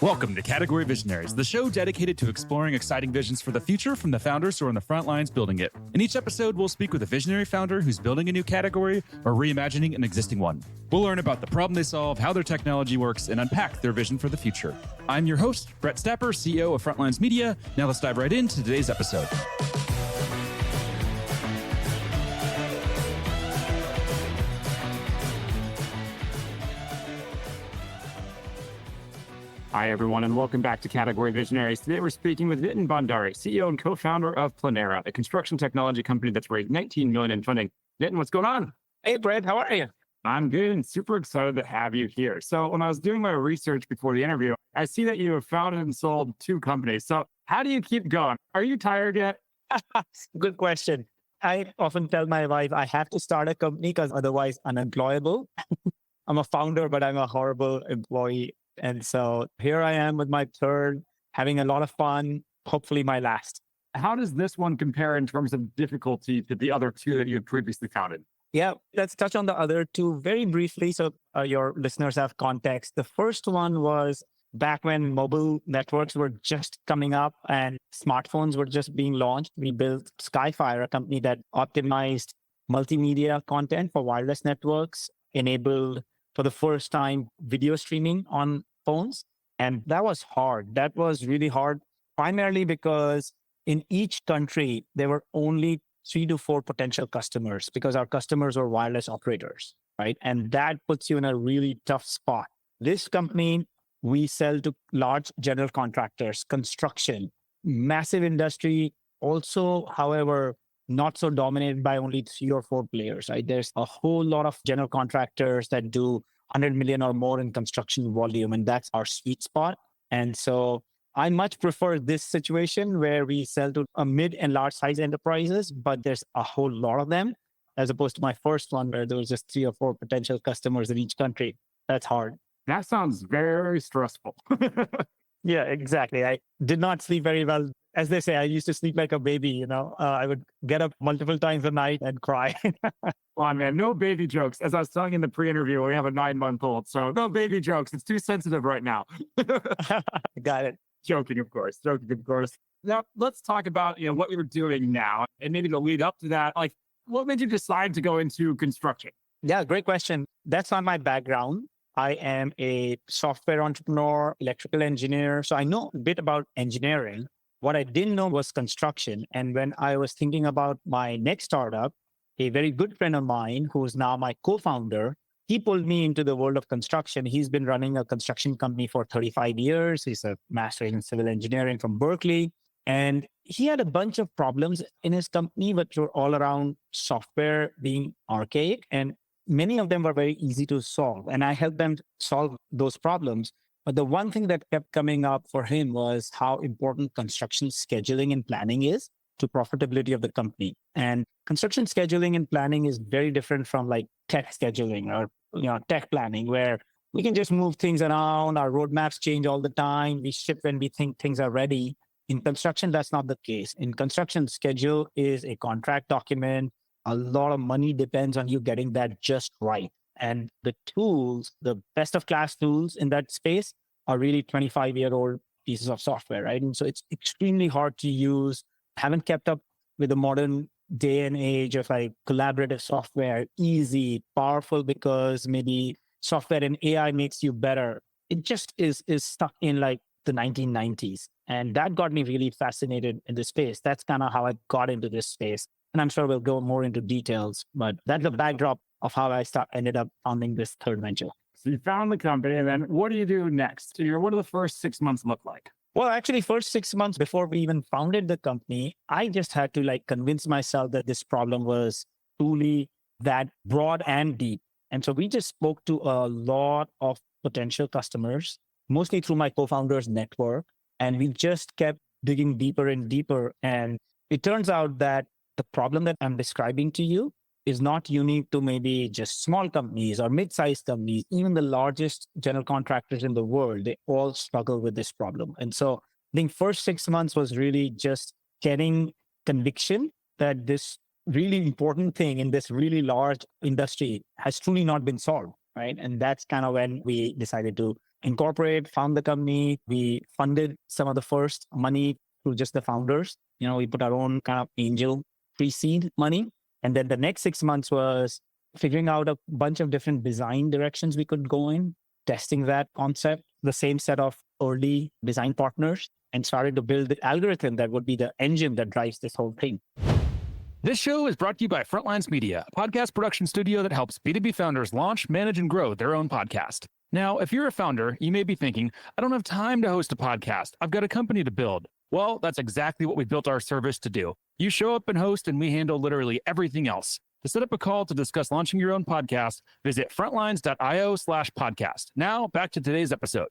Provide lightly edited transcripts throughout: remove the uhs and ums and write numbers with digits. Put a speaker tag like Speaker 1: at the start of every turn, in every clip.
Speaker 1: Welcome to Category Visionaries, the show dedicated to exploring exciting visions for the future from the founders who are on the front lines building it. In each episode, we'll speak with a visionary founder who's building a new category or reimagining an existing one. We'll learn about the problem they solve, how their technology works, and unpack their vision for the future. I'm your host, Brett Stapper, CEO of Frontlines Media. Now let's dive right into today's episode.
Speaker 2: Hi, everyone, and welcome back to Category Visionaries. Today, we're speaking with Nitin Bhandari, CEO and co-founder of Planera, a construction technology company that's raised $19 million in funding. Nitin, what's going on?
Speaker 3: Hey, Brett, how are you?
Speaker 2: I'm good and super excited to have you here. So when I was doing my research before the interview, I see that you have founded and sold 2 companies. So how do you keep going? Are you tired yet?
Speaker 3: Good question. I often tell my wife I have to start a company because otherwise unemployable. I'm a founder, but I'm a horrible employee. And so here I am with my third, having a lot of fun, hopefully my last.
Speaker 2: How does this one compare in terms of difficulty to the other 2 that you had previously founded?
Speaker 3: Yeah, let's touch on the other 2 very briefly so your listeners have context. The first one was back when mobile networks were just coming up and smartphones were just being launched. We built Skyfire, a company that optimized multimedia content for wireless networks, enabled for the first time video streaming on phones. And that was hard. That was really hard, primarily because in each country, there were only 3 to 4 potential customers because our customers were wireless operators, right? And that puts you in a really tough spot. This company, we sell to large general contractors, construction, massive industry. Also, however, not so dominated by only 3 or 4 players, right? There's a whole lot of general contractors that do 100 million or more in construction volume, and that's our sweet spot. And so I much prefer this situation where we sell to a mid and large size enterprises, but there's a whole lot of them, as opposed to my first one where there was just 3 or 4 potential customers in each country. That's hard.
Speaker 2: That sounds very stressful.
Speaker 3: Yeah, exactly. I did not sleep very well. As they say, I used to sleep like a baby, I would get up multiple times a night and cry.
Speaker 2: Well, man, no baby jokes. As I was telling in the pre-interview, we have a 9-month-old, so no baby jokes. It's too sensitive right now.
Speaker 3: Got it.
Speaker 2: Joking, of course. Now, let's talk about, what we were doing now and maybe to lead up to that. Like, what made you decide to go into construction?
Speaker 3: Yeah, great question. That's not my background. I am a software entrepreneur, electrical engineer. So I know a bit about engineering. What I didn't know was construction. And when I was thinking about my next startup, a very good friend of mine, who is now my co-founder, he pulled me into the world of construction. He's been running a construction company for 35 years. He's a master in civil engineering from Berkeley. And he had a bunch of problems in his company, which were all around software being archaic. And many of them were very easy to solve. And I helped them solve those problems. But the one thing that kept coming up for him was how important construction scheduling and planning is to profitability of the company. And construction scheduling and planning is very different from like tech scheduling or tech planning, where we can just move things around. Our roadmaps change all the time. We ship when we think things are ready. In construction, that's not the case. In construction, schedule is a contract document. A lot of money depends on you getting that just right. And the tools, the best of class tools in that space are really 25-year-old pieces of software, right? And so it's extremely hard to use. Haven't kept up with the modern day and age of like collaborative software, easy, powerful because maybe software and AI makes you better. It just is stuck in like the 1990s. And that got me really fascinated in this space. That's kind of how I got into this space. And I'm sure we'll go more into details, but that's the backdrop of how I ended up founding this third venture.
Speaker 2: So you found the company, and then what do you do next? What do the first 6 months look like?
Speaker 3: Well, actually, first 6 months before we even founded the company, I just had to convince myself that this problem was truly that broad and deep. And so we just spoke to a lot of potential customers, mostly through my co-founder's network. And we just kept digging deeper and deeper. And it turns out that the problem that I'm describing to you is not unique to maybe just small companies or mid-sized companies. Even the largest general contractors in the world, they all struggle with this problem. And so I think first 6 months was really just getting conviction that this really important thing in this really large industry has truly not been solved. right? And that's kind of when we decided to incorporate, found the company. We funded some of the first money through just the founders. We put our own kind of angel pre-seed money. And then the next 6 months was figuring out a bunch of different design directions we could go in, testing that concept, the same set of early design partners, and started to build the algorithm that would be the engine that drives this whole thing.
Speaker 1: This show is brought to you by Frontlines Media, a podcast production studio that helps B2B founders launch, manage, and grow their own podcast. Now, if you're a founder, you may be thinking, I don't have time to host a podcast. I've got a company to build. Well, that's exactly what we built our service to do. You show up and host, and we handle literally everything else. To set up a call to discuss launching your own podcast, visit frontlines.io/podcast. Now, back to today's episode.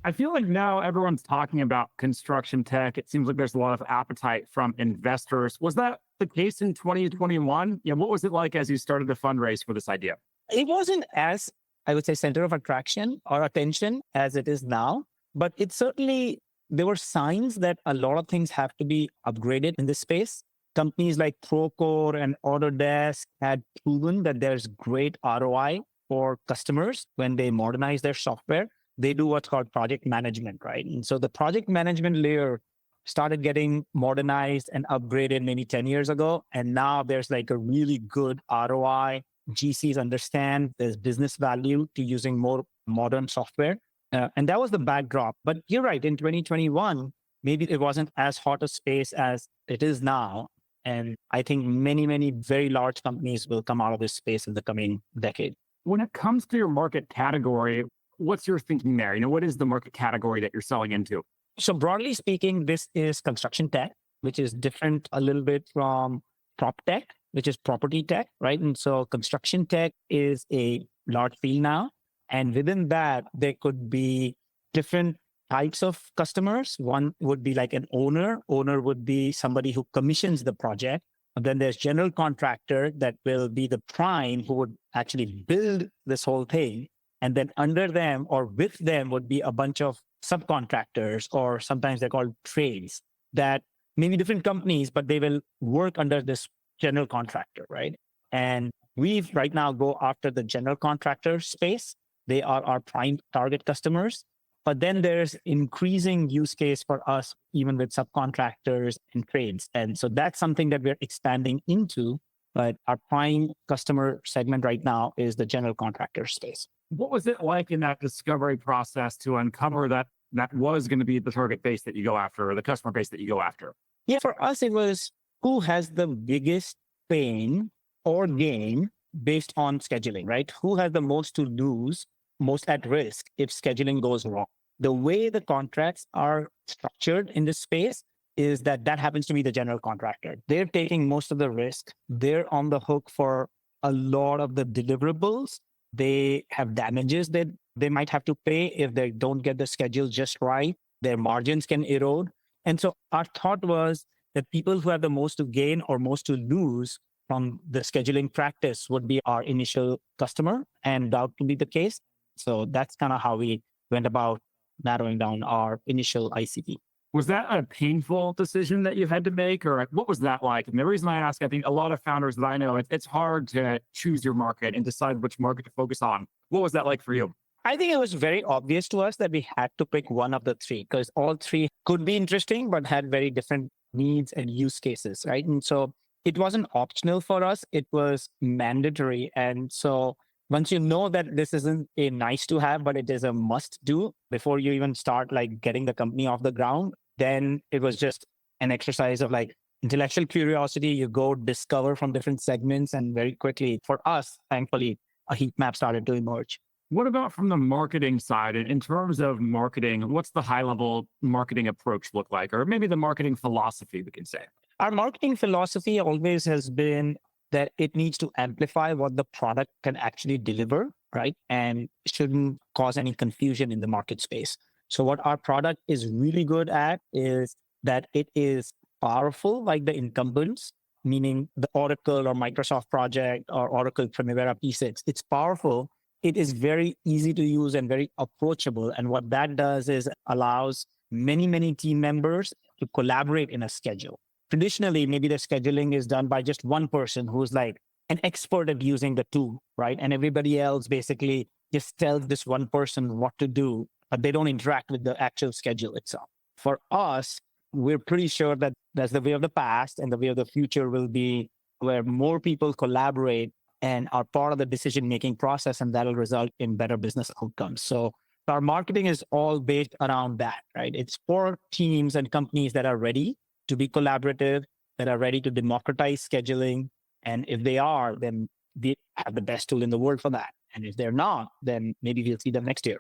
Speaker 2: I feel like now everyone's talking about construction tech. It seems like there's a lot of appetite from investors. Was that the case in 2021? What was it like as you started to fundraise for this idea?
Speaker 3: It wasn't as, I would say, center of attraction or attention as it is now, but it certainly, there were signs that a lot of things have to be upgraded in this space. Companies like Procore and Autodesk had proven that there's great ROI for customers when they modernize their software. They do what's called project management, right? And so the project management layer started getting modernized and upgraded maybe 10 years ago. And now there's like a really good ROI. GCs understand there's business value to using more modern software. And that was the backdrop. But you're right, in 2021, maybe it wasn't as hot a space as it is now. And I think many, many very large companies will come out of this space in the coming decade.
Speaker 2: When it comes to your market category, what's your thinking there? What is the market category that you're selling into?
Speaker 3: So broadly speaking, this is construction tech, which is different a little bit from prop tech, which is property tech, right? And so construction tech is a large field now. And within that, there could be different types of customers. One would be like an owner. Owner would be somebody who commissions the project. And then there's general contractor that will be the prime who would actually build this whole thing. And then under them or with them would be a bunch of subcontractors, or sometimes they're called trades, that may be different companies, but they will work under this general contractor, right? And we've right now go after the general contractor space. They are our prime target customers. But then there's increasing use case for us, even with subcontractors and trades. And so that's something that we're expanding into. But our prime customer segment right now is the general contractor space.
Speaker 2: What was it like in that discovery process to uncover that was going to be the target base that you go after, or the customer base that you go after?
Speaker 3: Yeah, for us, it was who has the biggest pain or gain based on scheduling, right? Who has the most to lose, most at risk if scheduling goes wrong? The way the contracts are structured in this space is that happens to be the general contractor. They're taking most of the risk. They're on the hook for a lot of the deliverables. They have damages that they might have to pay if they don't get the schedule just right. Their margins can erode. And so our thought was that people who have the most to gain or most to lose from the scheduling practice would be our initial customer, and that would be the case. So that's kind of how we went about narrowing down our initial ICP.
Speaker 2: Was that a painful decision that you had to make, or what was that like? And the reason I ask, I think a lot of founders that I know, it's hard to choose your market and decide which market to focus on. What was that like for you?
Speaker 3: I think it was very obvious to us that we had to pick one of the three, because all three could be interesting, but had very different needs and use cases, right? And so it wasn't optional for us. It was mandatory. And so once you know that this isn't a nice to have, but it is a must do before you even start like getting the company off the ground, then it was just an exercise of like intellectual curiosity. You go discover from different segments, and very quickly for us, thankfully, a heat map started to emerge.
Speaker 2: What about from the marketing side? In terms of marketing, what's the high level marketing approach look like? Or maybe the marketing philosophy, we can say.
Speaker 3: Our marketing philosophy always has been that it needs to amplify what the product can actually deliver, right? And shouldn't cause any confusion in the market space. So what our product is really good at is that it is powerful like the incumbents, meaning the Oracle or Microsoft project or Oracle Primavera P6. It's powerful. It is very easy to use and very approachable. And what that does is allows many, many team members to collaborate in a schedule. Traditionally, maybe the scheduling is done by just one person who's like an expert at using the tool, right? And everybody else basically just tells this one person what to do, but they don't interact with the actual schedule itself. For us, we're pretty sure that that's the way of the past, and the way of the future will be where more people collaborate and are part of the decision-making process, and that'll result in better business outcomes. So our marketing is all based around that, right? It's for teams and companies that are ready to be collaborative, that are ready to democratize scheduling. And if they are, then they have the best tool in the world for that. And if they're not, then maybe we'll see them next year.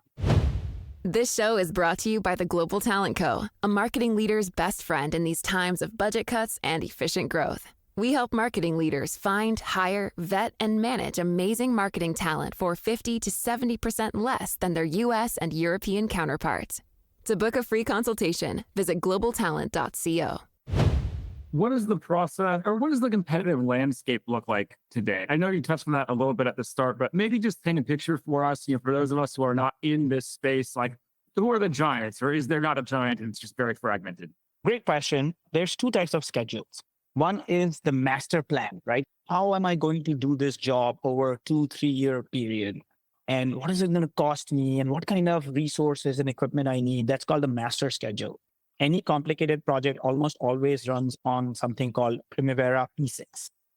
Speaker 4: This show is brought to you by the Global Talent Co., a marketing leader's best friend in these times of budget cuts and efficient growth. We help marketing leaders find, hire, vet, and manage amazing marketing talent for 50 to 70% less than their US and European counterparts. To book a free consultation, visit globaltalent.co.
Speaker 2: What is the process, or what does the competitive landscape look like today? I know you touched on that a little bit at the start, but maybe just paint a picture for us, for those of us who are not in this space, like who are the giants, or is there not a giant and it's just very fragmented?
Speaker 3: Great question. There's two types of schedules. One is the master plan, right? How am I going to do this job over a 2-3 year period? And what is it going to cost me? And what kind of resources and equipment I need? That's called the master schedule. Any complicated project almost always runs on something called Primavera P6.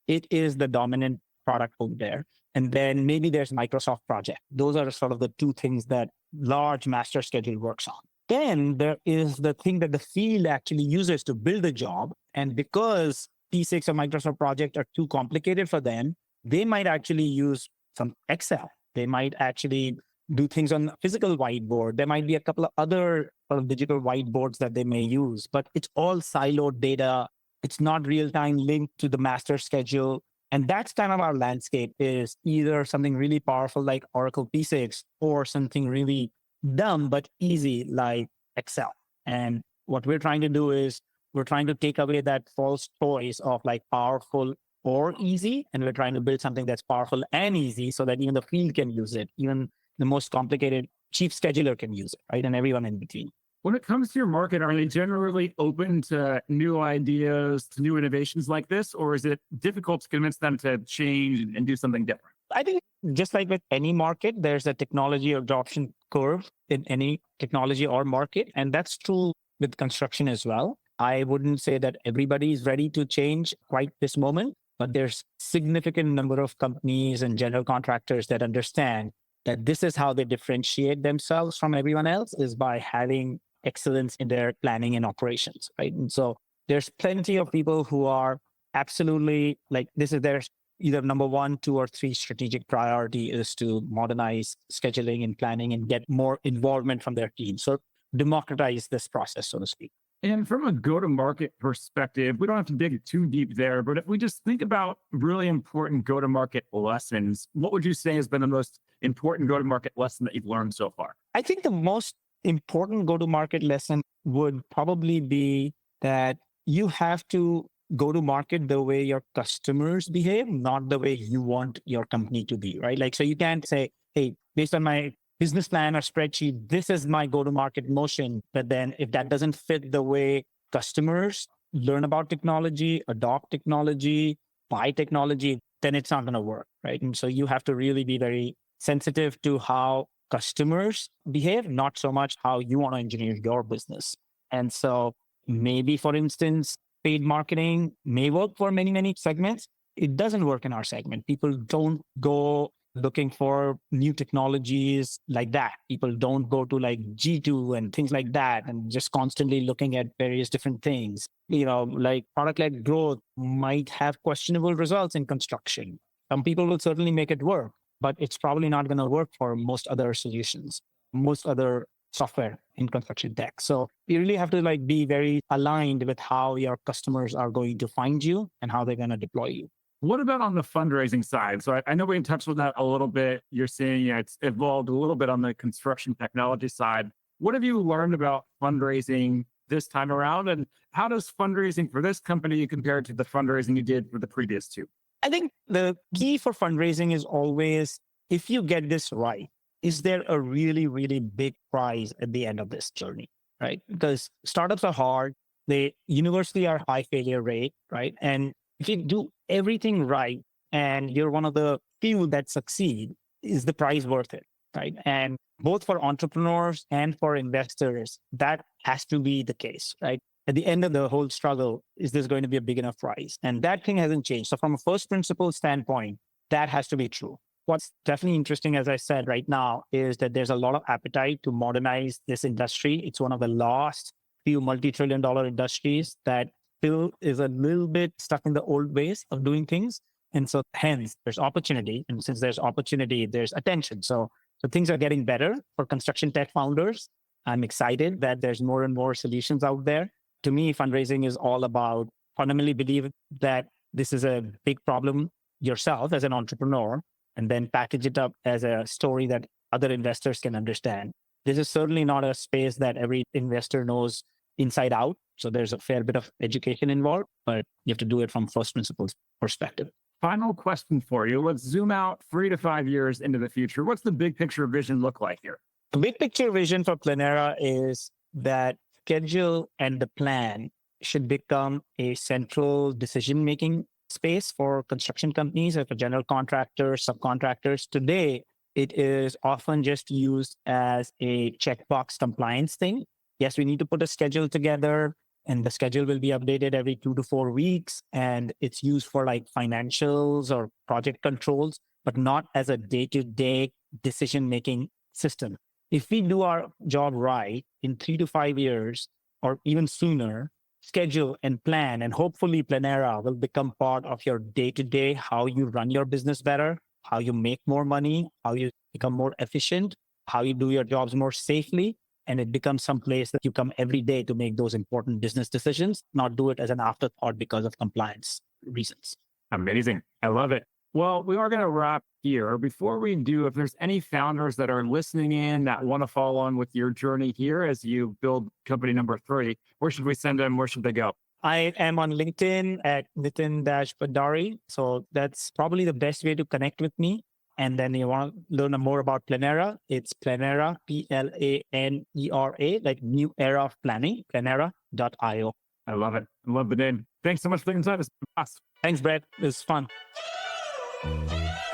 Speaker 3: It is the dominant product out there. And then maybe there's Microsoft Project. Those are sort of the two things that large master schedule works on. Then there is the thing that the field actually uses to build a job. And because P6 or Microsoft Project are too complicated for them, they might actually use some Excel. They might actually do things on a physical whiteboard. There might be a couple of other digital whiteboards that they may use, but it's all siloed data. It's not real-time linked to the master schedule. And that's kind of our landscape, is either something really powerful like Oracle P6 or something really dumb but easy like Excel. And what we're trying to do is we're trying to take away that false choice of like powerful or easy, and we're trying to build something that's powerful and easy so that even the field can use it, even the most complicated chief scheduler can use it, right? And everyone in between.
Speaker 2: When it comes to your market, are they generally open to new ideas, to new innovations like this, or is it difficult to convince them to change and do something different?
Speaker 3: I think just like with any market, there's a technology adoption curve in any technology or market. And that's true with construction as well. I wouldn't say that everybody is ready to change quite this moment, but there's significant number of companies and general contractors that understand that this is how they differentiate themselves from everyone else, is by having excellence in their planning and operations, right? And so there's plenty of people who are absolutely like, this is their either number 1, 2, or 3 strategic priority is to modernize scheduling and planning and get more involvement from their team. So democratize this process, so to speak.
Speaker 2: And from a go-to-market perspective, we don't have to dig too deep there, but if we just think about really important go-to-market lessons, what would you say has been the most important go-to-market lesson that you've learned so far?
Speaker 3: I think the most important go-to-market lesson would probably be that you have to go to market the way your customers behave, not the way you want your company to be, right? Like, so you can't say, hey, based on my business plan or spreadsheet, this is my go-to-market motion. But then if that doesn't fit the way customers learn about technology, adopt technology, buy technology, then it's not going to work, right? And so you have to really be very sensitive to how customers behave, not so much how you want to engineer your business. And so maybe, for instance, paid marketing may work for many, many segments. It doesn't work in our segment. People don't go looking for new technologies like that. People don't go to like G2 and things like that and just constantly looking at various different things. Like product-led growth might have questionable results in construction. Some people will certainly make it work, but it's probably not going to work for most other solutions, most other software in construction tech. So you really have to be very aligned with how your customers are going to find you and how they're going to deploy you.
Speaker 2: What about on the fundraising side? So I know we touched on that a little bit. You're saying it's evolved a little bit on the construction technology side. What have you learned about fundraising this time around? And how does fundraising for this company compare to the fundraising you did for the previous 2?
Speaker 3: I think the key for fundraising is always, if you get this right, is there a really, really big prize at the end of this journey, right? Because startups are hard. They universally are high failure rate, right? And if you do everything right, and you're one of the few that succeed, is the price worth it, right? And both for entrepreneurs and for investors, that has to be the case, right? At the end of the whole struggle, is this going to be a big enough price? And that thing hasn't changed. So from a first principle standpoint, that has to be true. What's definitely interesting, as I said right now, is that there's a lot of appetite to modernize this industry. It's one of the last few multi-trillion-dollar industries that still is a little bit stuck in the old ways of doing things. And so hence there's opportunity. And since there's opportunity, there's attention. So things are getting better for construction tech founders. I'm excited that there's more and more solutions out there. To me, fundraising is all about fundamentally believe that this is a big problem yourself as an entrepreneur, and then package it up as a story that other investors can understand. This is certainly not a space that every investor knows inside out. So there's a fair bit of education involved, but you have to do it from first principles perspective.
Speaker 2: Final question for you. Let's zoom out 3 to 5 years into the future. What's the big picture vision look like here?
Speaker 3: The big picture vision for Planera is that schedule and the plan should become a central decision-making space for construction companies or for general contractors, subcontractors. Today, it is often just used as a checkbox compliance thing. Yes, we need to put a schedule together, and the schedule will be updated every 2 to 4 weeks. And it's used for like financials or project controls, but not as a day-to-day decision-making system. If we do our job right in 3 to 5 years, or even sooner, schedule and plan, and hopefully Planera will become part of your day-to-day, how you run your business better, how you make more money, how you become more efficient, how you do your jobs more safely. And it becomes some place that you come every day to make those important business decisions, not do it as an afterthought because of compliance reasons.
Speaker 2: Amazing. I love it. Well, we are going to wrap here. Before we do, if there's any founders that are listening in that want to follow on with your journey here as you build company number 3, where should we send them? Where should they go?
Speaker 3: I am on LinkedIn at Nitin Bhandari. So that's probably the best way to connect with me. And then you want to learn more about Planera. It's Planera, Planera, like new era of planning, planera.io.
Speaker 2: I love it. I love the name. Thanks so much for taking time. It's awesome.
Speaker 3: Thanks, Brett. It was fun.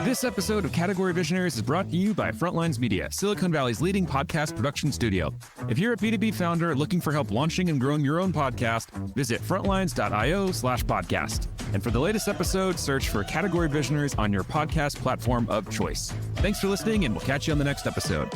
Speaker 1: This episode of Category Visionaries is brought to you by Frontlines Media, Silicon Valley's leading podcast production studio. If you're a B2B founder looking for help launching and growing your own podcast, visit frontlines.io/podcast. And for the latest episode, search for Category Visionaries on your podcast platform of choice. Thanks for listening, and we'll catch you on the next episode.